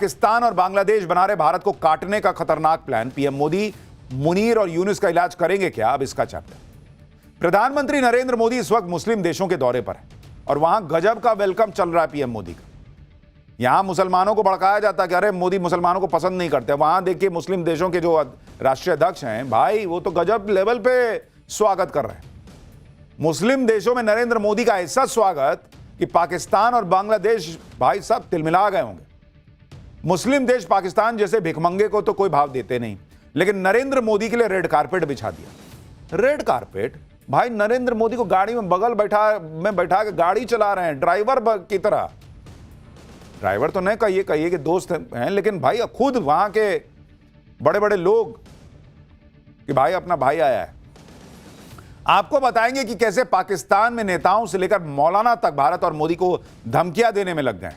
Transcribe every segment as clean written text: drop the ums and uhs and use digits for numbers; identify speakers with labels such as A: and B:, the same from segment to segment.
A: पाकिस्तान और बांग्लादेश बना रहे भारत को काटने का खतरनाक प्लान। पीएम मोदी मुनीर और यूनुस का इलाज करेंगे क्या? अब इसका चैप्टर। प्रधानमंत्री नरेंद्र मोदी इस वक्त मुस्लिम देशों के दौरे पर है और वहां गजब का वेलकम चल रहा है पीएम मोदी का। यहां मुसलमानों को भड़काया जाता है कि अरे मोदी मुसलमानों को पसंद नहीं करते। वहां देखिए मुस्लिम देशों के जो राष्ट्रीय अध्यक्ष हैं भाई, वो तो गजब लेवल पे स्वागत कर रहे हैं। मुस्लिम देशों में नरेंद्र मोदी का ऐसा स्वागत कि पाकिस्तान और बांग्लादेश भाई सब तिलमिला गए होंगे। मुस्लिम देश पाकिस्तान जैसे भिखमंगे को तो कोई भाव देते नहीं, लेकिन नरेंद्र मोदी के लिए रेड कारपेट बिछा दिया। रेड कारपेट भाई, नरेंद्र मोदी को गाड़ी में बगल बैठा के गाड़ी चला रहे हैं ड्राइवर की तरह। ड्राइवर तो नहीं कहिए कि दोस्त हैं, लेकिन भाई खुद वहां के बड़े बड़े लोग कि भाई अपना भाई आया है। आपको बताएंगे कि कैसे पाकिस्तान में नेताओं से लेकर मौलाना तक भारत और मोदी को धमकियां देने में लग गए।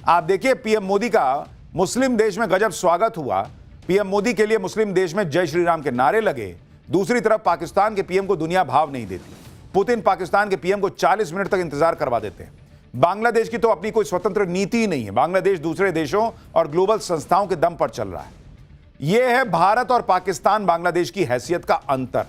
A: आप देखिए पीएम मोदी का मुस्लिम देश में गजब स्वागत हुआ। पीएम मोदी के लिए मुस्लिम देश में जय श्री राम के नारे लगे। दूसरी तरफ पाकिस्तान के पीएम को दुनिया भाव नहीं देती। पुतिन पाकिस्तान के पीएम को 40 मिनट तक इंतजार करवा देते हैं। बांग्लादेश की तो अपनी कोई स्वतंत्र नीति ही नहीं है। बांग्लादेश दूसरे देशों और ग्लोबल संस्थाओं के दम पर चल रहा है। यह है भारत और पाकिस्तान बांग्लादेश की हैसियत का अंतर।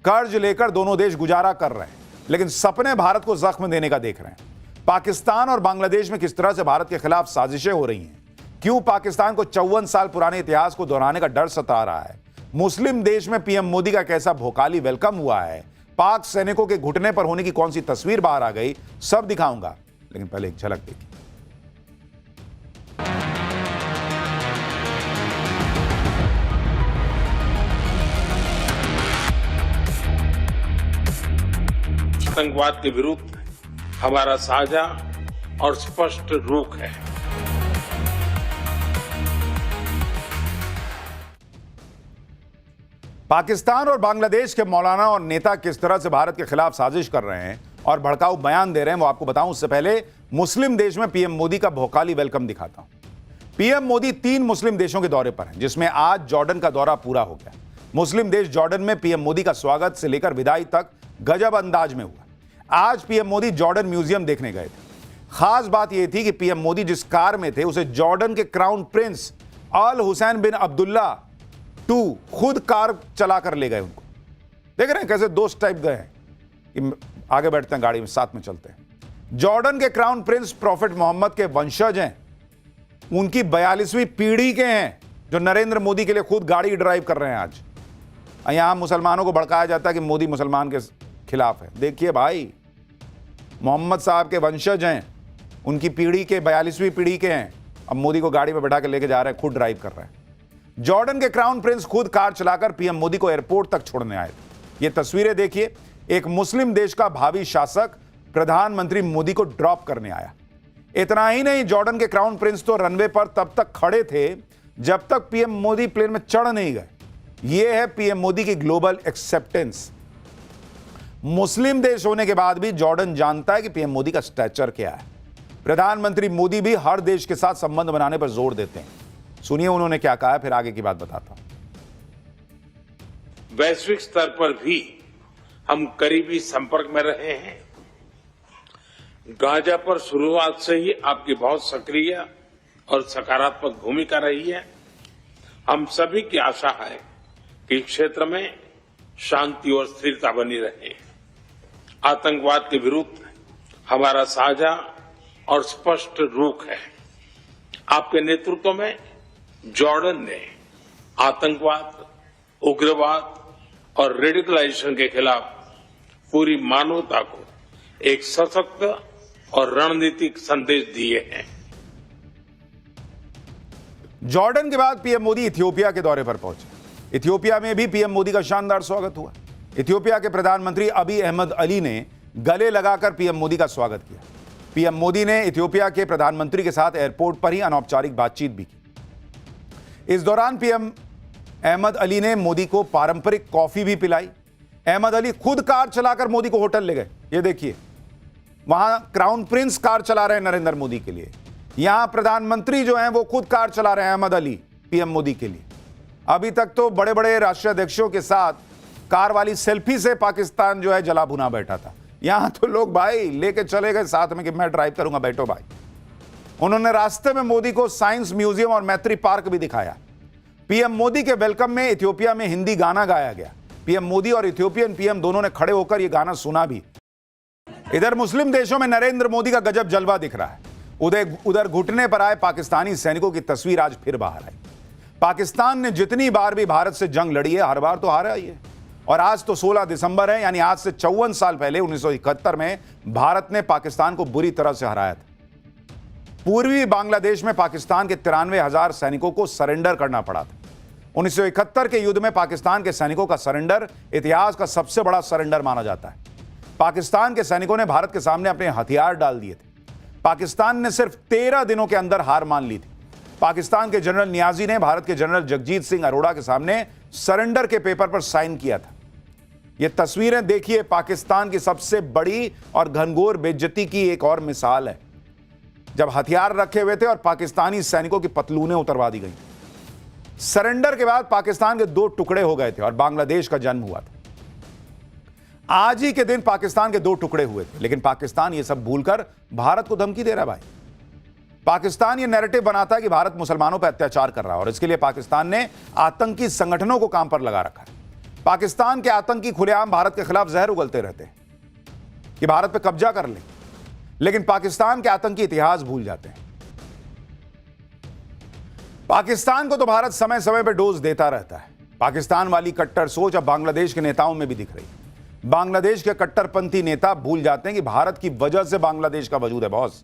A: कर्ज लेकर दोनों देश गुजारा कर रहे हैं, लेकिन सपने भारत को जख्म देने का देख रहे हैं। पाकिस्तान और बांग्लादेश में किस तरह से भारत के खिलाफ साजिशें हो रही हैं, क्यों पाकिस्तान को 54 साल पुराने इतिहास को दोहराने का डर सता रहा है, मुस्लिम देश में पीएम मोदी का कैसा भोकाली वेलकम हुआ है, पाक सैनिकों के घुटने पर होने की कौन सी तस्वीर बाहर आ गई, सब दिखाऊंगा। लेकिन पहले एक झलक देखिए।
B: आतंकवाद के विरुद्ध हमारा साझा और स्पष्ट रुख है।
A: पाकिस्तान और बांग्लादेश के मौलाना और नेता किस तरह से भारत के खिलाफ साजिश कर रहे हैं और भड़काऊ बयान दे रहे हैं, वो आपको बताऊं। उससे पहले मुस्लिम देश में पीएम मोदी का भोकाली वेलकम दिखाता हूं। पीएम मोदी 3 मुस्लिम देशों के दौरे पर हैं, जिसमें आज जॉर्डन का दौरा पूरा हो गया। मुस्लिम देश जॉर्डन में पीएम मोदी का स्वागत से लेकर विदाई तक गजब अंदाज में हुआ। आज पीएम मोदी जॉर्डन म्यूजियम देखने गए थे। खास बात यह थी कि पीएम मोदी जिस कार में थे उसे जॉर्डन के क्राउन प्रिंस अल हुसैन बिन अब्दुल्ला II खुद कार चलाकर ले गए उनको। देख रहे हैं कैसे दोस्त टाइप गए हैं कि आगे बैठते हैं गाड़ी में, साथ में चलते हैं। जॉर्डन के क्राउन प्रिंस प्रॉफिट मोहम्मद के वंशज हैं। उनकी 42वीं पीढ़ी के हैं जो नरेंद्र मोदी के लिए खुद गाड़ी ड्राइव कर रहे हैं। आज यहां मुसलमानों को भड़काया जाता है कि मोदी मुसलमान के खिलाफ है। देखिए भाई, मोहम्मद साहब के वंशज हैं, उनकी पीढ़ी के 42वीं पीढ़ी के हैं। अब मोदी को गाड़ी में बैठा के लेके जा रहे हैं, खुद ड्राइव कर रहे हैं। जॉर्डन के क्राउन प्रिंस खुद कार चलाकर पीएम मोदी को एयरपोर्ट तक छोड़ने आए थे। ये तस्वीरें देखिए। एक मुस्लिम देश का भावी शासक प्रधानमंत्री मोदी को ड्रॉप करने आया। इतना ही नहीं, जॉर्डन के क्राउन प्रिंस तो रनवे पर तब तक खड़े थे जब तक पीएम मोदी प्लेन में चढ़ नहीं गए। यह है पीएम मोदी की ग्लोबल एक्सेप्टेंस। मुस्लिम देश होने के बाद भी जॉर्डन जानता है कि पीएम मोदी का स्टैचर क्या है। प्रधानमंत्री मोदी भी हर देश के साथ संबंध बनाने पर जोर देते हैं। सुनिए उन्होंने क्या कहा, फिर आगे की बात बताता हूं।
B: वैश्विक स्तर पर भी हम करीबी संपर्क में रहे हैं। गाजा पर शुरुआत से ही आपकी बहुत सक्रिय और सकारात्मक भूमिका रही है। हम सभी की आशा है कि क्षेत्र में शांति और स्थिरता बनी रहे। आतंकवाद के विरुद्ध हमारा साझा और स्पष्ट रुख है। आपके नेतृत्व में जॉर्डन ने आतंकवाद, उग्रवाद और रेडिकलाइजेशन के खिलाफ पूरी मानवता को एक सशक्त और रणनीतिक संदेश दिए हैं।
A: जॉर्डन के बाद पीएम मोदी इथियोपिया के दौरे पर पहुंचे। इथियोपिया में भी पीएम मोदी का शानदार स्वागत हुआ। इथियोपिया के प्रधानमंत्री अबी अहमद अली ने गले लगाकर पीएम मोदी का स्वागत किया। पीएम मोदी ने इथियोपिया के प्रधानमंत्री के साथ एयरपोर्ट पर ही अनौपचारिक बातचीत भी की। इस दौरान पीएम अहमद अली ने मोदी को पारंपरिक कॉफी भी पिलाई। अहमद अली खुद कार चलाकर मोदी को होटल ले गए। ये देखिए, वहां क्राउन प्रिंस कार चला रहे हैं नरेंद्र मोदी के लिए। यहां प्रधानमंत्री जो हैं वो खुद कार चला रहे हैं अहमद अली पीएम मोदी के लिए। अभी तक तो बड़े बड़े राष्ट्रीय अध्यक्षों के साथ कार वाली सेल्फी से पाकिस्तान जो है जला भुना बैठा था। यहां तो लोग भाई लेके चले गए साथ में कि मैं ड्राइव करूंगा, बैठो भाई। उन्होंने रास्ते में मोदी को साइंस म्यूजियम और मैत्री पार्क भी दिखाया। पीएम मोदी के वेलकम में इथियोपिया में हिंदी गाना गाया गया। पीएम मोदी और इथियोपियन पीएम दोनों ने खड़े होकर यह गाना सुना भी। इधर मुस्लिम देशों में नरेंद्र मोदी का गजब जलवा दिख रहा है। उधर घुटने पर आए पाकिस्तानी सैनिकों की तस्वीर आज फिर बाहर आई। पाकिस्तान ने जितनी बार भी भारत से जंग लड़ी है, हर बार तो हारा ही है। और आज तो 16 दिसंबर है, यानी आज से 54 साल पहले 1971 में भारत ने पाकिस्तान को बुरी तरह से हराया था। पूर्वी बांग्लादेश में पाकिस्तान के 93,000 सैनिकों को सरेंडर करना पड़ा था। 1971 के युद्ध में पाकिस्तान के सैनिकों का सरेंडर इतिहास का सबसे बड़ा सरेंडर माना जाता है। पाकिस्तान के सैनिकों ने भारत के सामने अपने हथियार डाल दिए थे। पाकिस्तान ने सिर्फ 13 दिनों के अंदर हार मान ली थी। पाकिस्तान के जनरल नियाजी ने भारत के जनरल जगजीत सिंह अरोड़ा के सामने सरेंडर के पेपर पर साइन किया था। ये तस्वीरें देखिए, पाकिस्तान की सबसे बड़ी और घनघोर बेइज्जती की एक और मिसाल है, जब हथियार रखे हुए थे और पाकिस्तानी सैनिकों की पतलूनें उतरवा दी गई। सरेंडर के बाद पाकिस्तान के 2 टुकड़े हो गए थे और बांग्लादेश का जन्म हुआ था। आज ही के दिन पाकिस्तान के 2 टुकड़े हुए थे, लेकिन पाकिस्तान ये सब भूलकर भारत को धमकी दे रहा है। भाई, पाकिस्तान ये नैरेटिव बनाता है कि भारत मुसलमानों पर अत्याचार कर रहा है और इसके लिए पाकिस्तान ने आतंकी संगठनों को काम पर लगा रखा है। पाकिस्तान के आतंकी खुलेआम भारत के खिलाफ जहर उगलते रहते हैं कि भारत पर कब्जा कर ले, लेकिन पाकिस्तान के आतंकी इतिहास भूल जाते हैं। पाकिस्तान को तो भारत समय समय पर डोज देता रहता है। पाकिस्तान वाली कट्टर सोच अब बांग्लादेश के नेताओं में भी दिख रही है। बांग्लादेश के कट्टरपंथी नेता भूल जाते हैं कि भारत की वजह से बांग्लादेश का वजूद है। बॉस,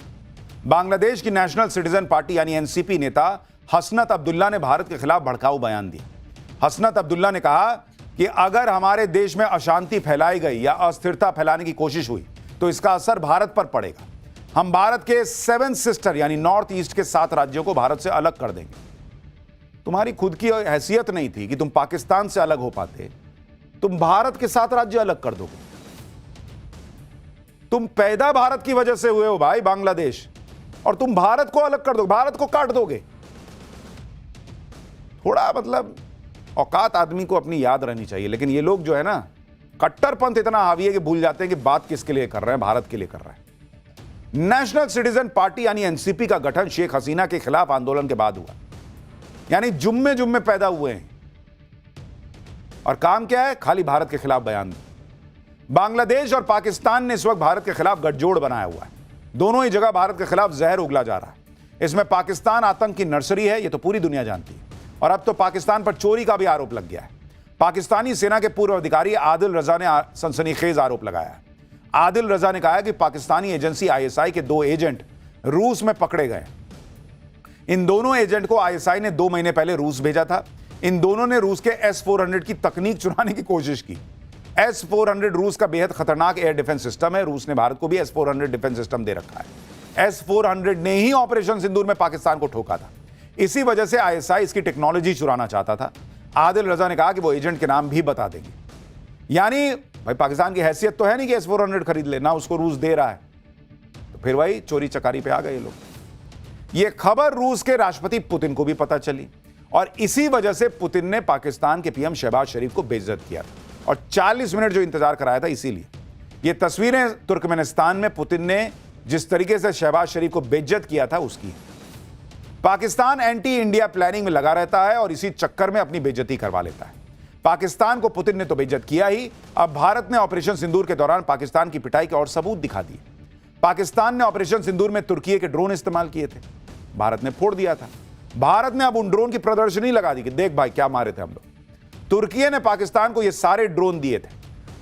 A: बांग्लादेश की नेशनल सिटीजन पार्टी यानी एनसीपी नेता हसनत अब्दुल्ला ने भारत के खिलाफ भड़काऊ बयान दिया। हसनत अब्दुल्ला ने कहा कि अगर हमारे देश में अशांति फैलाई गई या अस्थिरता फैलाने की कोशिश हुई तो इसका असर भारत पर पड़ेगा। हम भारत के 7 सिस्टर यानी नॉर्थ ईस्ट के 7 राज्यों को भारत से अलग कर देंगे। तुम्हारी खुद की हैसियत नहीं थी कि तुम पाकिस्तान से अलग हो पाते, तुम भारत के 7 राज्य अलग कर दोगे। तुम पैदा भारत की वजह से हुए हो भाई बांग्लादेश, और तुम भारत को अलग कर दोगे, भारत को काट दोगे। थोड़ा मतलब औकात आदमी को अपनी याद रहनी चाहिए। लेकिन ये लोग जो है ना, कट्टरपंथ इतना हावी है कि भूल जाते हैं कि बात किसके लिए कर रहे हैं, भारत के लिए कर रहे हैं। नेशनल सिटीजन पार्टी यानी एनसीपी का गठन शेख हसीना के खिलाफ आंदोलन के बाद हुआ, यानी जुम्मे जुम्मे पैदा हुए हैं। और काम क्या है? खाली भारत के खिलाफ बयान। बांग्लादेश और पाकिस्तान ने इस वक्त भारत के खिलाफ गठजोड़ बनाया हुआ है। दोनों ही जगह भारत के खिलाफ जहर उगला जा रहा है। इसमें पाकिस्तान आतंक की नर्सरी है, यह तो पूरी दुनिया जानती है। और अब तो पाकिस्तान पर चोरी का भी आरोप लग गया है। पाकिस्तानी सेना के पूर्व अधिकारी आदिल रजा ने सनसनीखेज आरोप लगाया है। आदिल रजा ने कहा कि पाकिस्तानी एजेंसी आईएसआई के 2 एजेंट रूस में पकड़े गए। इन दोनों एजेंट को आईएसआई ने 2 महीने पहले रूस भेजा था। इन दोनों ने रूस के S-400 की तकनीक चुराने की कोशिश की। S-400 रूस का बेहद खतरनाक एयर डिफेंस सिस्टम है। रूस ने भारत को भी S-400 डिफेंस सिस्टम दे रखा है। S-400 ने ही ऑपरेशन सिंदूर में पाकिस्तान को ठोका था। इसी वजह से आईएसआई इसकी टेक्नोलॉजी चुराना चाहता था। आदिल रजा ने कहा कि वो एजेंट के नाम भी बता देंगे। यानी भाई, पाकिस्तान की हैसियत तो है नहीं कि S-400 खरीद ले, ना उसको रूस दे रहा है, तो फिर वही चोरी चकारी पे आ गए लोग। ये खबर रूस के राष्ट्रपति पुतिन को भी पता चली और इसी वजह से पुतिन ने पाकिस्तान के पीएम शहबाज शरीफ को बेइज्जत किया था और 40 मिनट जो इंतजार कराया था। इसीलिए ये तस्वीरें तुर्कमेनिस्तान में पुतिन ने जिस तरीके से शहबाज शरीफ को बेइज्जत किया था उसकी। पाकिस्तान एंटी इंडिया प्लानिंग में लगा रहता है और इसी चक्कर में अपनी बेइज्जती करवा लेता है। पाकिस्तान को पुतिन ने तो बेइज्जत किया ही, अब भारत ने ऑपरेशन सिंदूर के दौरान पाकिस्तान की पिटाई के और सबूत दिखा दिए। पाकिस्तान ने ऑपरेशन सिंदूर में तुर्की के ड्रोन इस्तेमाल किए थे, भारत ने फोड़ दिया था। भारत ने अब उन ड्रोन की प्रदर्शनी लगा दी कि देख भाई क्या मारे थे हम लोग। तुर्की ने पाकिस्तान को ये सारे ड्रोन दिए थे।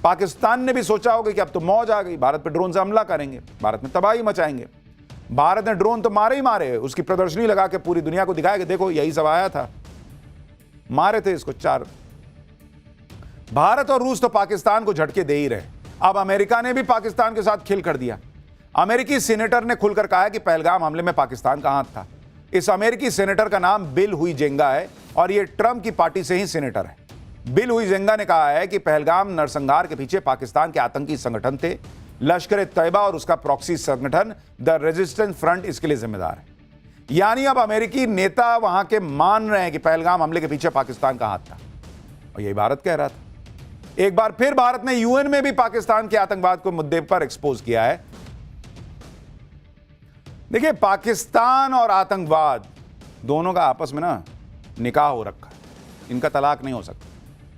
A: पाकिस्तान ने भी सोचा होगा कि अब तो मौज आ गई, भारत पर ड्रोन से हमला करेंगे, भारत में तबाही मचाएंगे। भारत ने ड्रोन तो मारे ही मारे, उसकी प्रदर्शनी लगा के पूरी दुनिया को दिखाया कि देखो यही सब आया था, मारे थे इसको 4। भारत और रूस तो पाकिस्तान को झटके दे ही रहे। अब अमेरिका ने भी पाकिस्तान के साथ खेल कर दिया। अमेरिकी सीनेटर ने खुलकर कहा कि पहलगाम हमले में पाकिस्तान का हाथ था। इस अमेरिकी सीनेटर का नाम बिल हुईजेंगा है और यह ट्रंप की पार्टी से ही सीनेटर है। बिल हुईजेंगा ने कहा है कि पहलगाम नरसंहार के पीछे पाकिस्तान के आतंकी संगठन थे। लश्कर-ए-तैयबा और उसका प्रॉक्सी संगठन द रेजिस्टेंस फ्रंट इसके लिए जिम्मेदार है। यानी अब अमेरिकी नेता वहां के मान रहे हैं कि पहलगाम हमले के पीछे पाकिस्तान का हाथ था और यही भारत कह रहा था। एक बार फिर भारत ने यूएन में भी पाकिस्तान के आतंकवाद को मुद्दे पर एक्सपोज किया है। देखिए, पाकिस्तान और आतंकवाद दोनों का आपस में ना निकाह हो रखा है, इनका तलाक नहीं हो सकता।